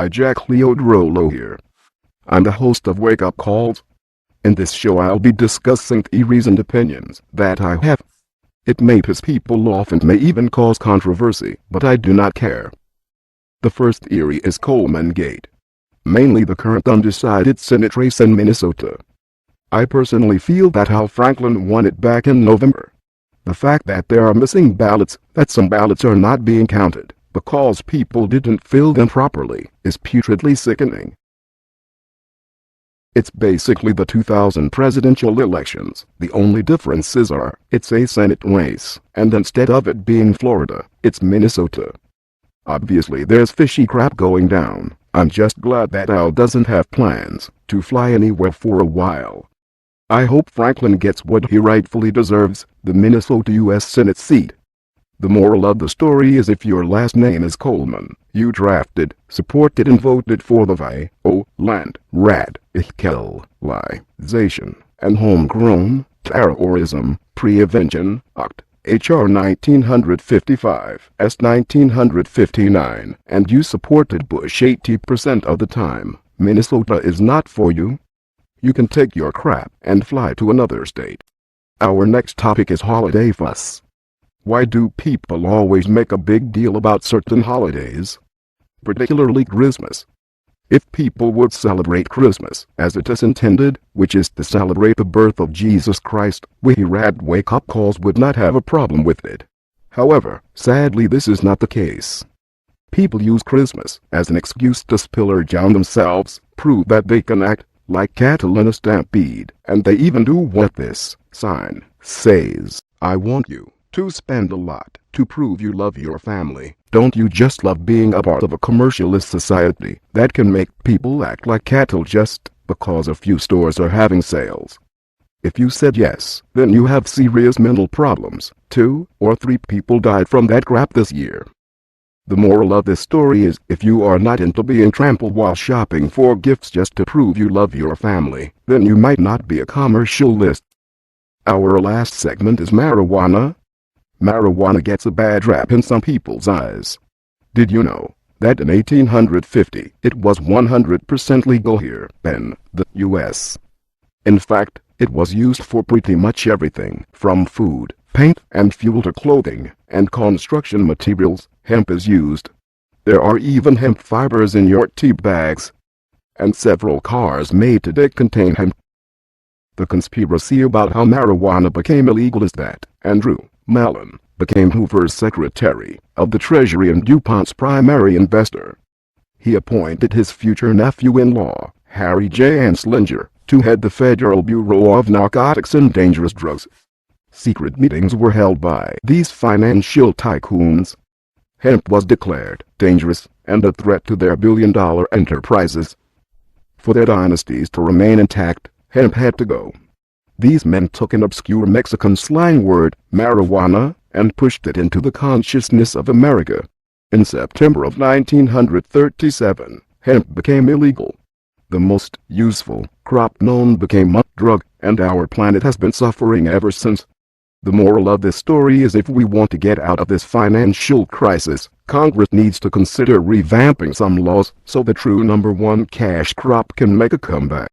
by Jack Leodrolo here. I'm the host of Wake Up Calls. In this show I'll be discussing theories and opinions that I have. It may piss people off and may even cause controversy, but I do not care. The first theory is Coleman Gate. Mainly the current undecided Senate race in Minnesota. I personally feel that Al Franken won it back in November. The fact that there are missing ballots, that some ballots are not being counted because people didn't fill them properly, is putridly sickening. It's basically the 2000 presidential elections. The only differences are, it's a Senate race, and instead of it being Florida, it's Minnesota. Obviously there's fishy crap going down. I'm just glad that Al doesn't have plans to fly anywhere for a while. I hope Franklin gets what he rightfully deserves, the Minnesota U.S. Senate seat. The moral of the story is if your last name is Coleman, you drafted, supported and voted for the violent Legalization and Homegrown Terrorism Prevention Act, H.R. 1955 S. 1959, and you supported Bush 80% of the time. Minnesota is not for you. You can take your crap and fly to another state. Our next topic is holiday fuss. Why do people always make a big deal about certain holidays? Particularly Christmas. If people would celebrate Christmas as it is intended, which is to celebrate the birth of Jesus Christ, we here at Wake Up Calls would not have a problem with it. However, sadly this is not the case. People use Christmas as an excuse to splurge on themselves, prove that they can act like cattle in a stampede, and they even do what this sign says: I want you to spend a lot to prove you love your family. Don't you just love being a part of a commercialist society that can make people act like cattle just because a few stores are having sales? If you said yes, then you have serious mental problems. 2 or 3 people died from that crap this year. The moral of this story is, if you are not into being trampled while shopping for gifts just to prove you love your family, then you might not be a commercialist. Our last segment is marijuana. Marijuana gets a bad rap in some people's eyes. Did you know that in 1850 it was 100% legal here in the U.S.? In fact, it was used for pretty much everything from food, paint and fuel to clothing and construction materials. Hemp is used. There are even hemp fibers in your tea bags. And several cars made today contain hemp. The conspiracy about how marijuana became illegal is that Andrew Mellon became Hoover's Secretary of the Treasury and DuPont's primary investor. He appointed his future nephew-in-law, Harry J. Anslinger, to head the Federal Bureau of Narcotics and Dangerous Drugs. Secret meetings were held by these financial tycoons. Hemp was declared dangerous and a threat to their billion-dollar enterprises. For their dynasties to remain intact, hemp had to go. These men took an obscure Mexican slang word, marijuana, and pushed it into the consciousness of America. In September of 1937, hemp became illegal. The most useful crop known became a drug, and our planet has been suffering ever since. The moral of this story is if we want to get out of this financial crisis, Congress needs to consider revamping some laws so the true #1 cash crop can make a comeback.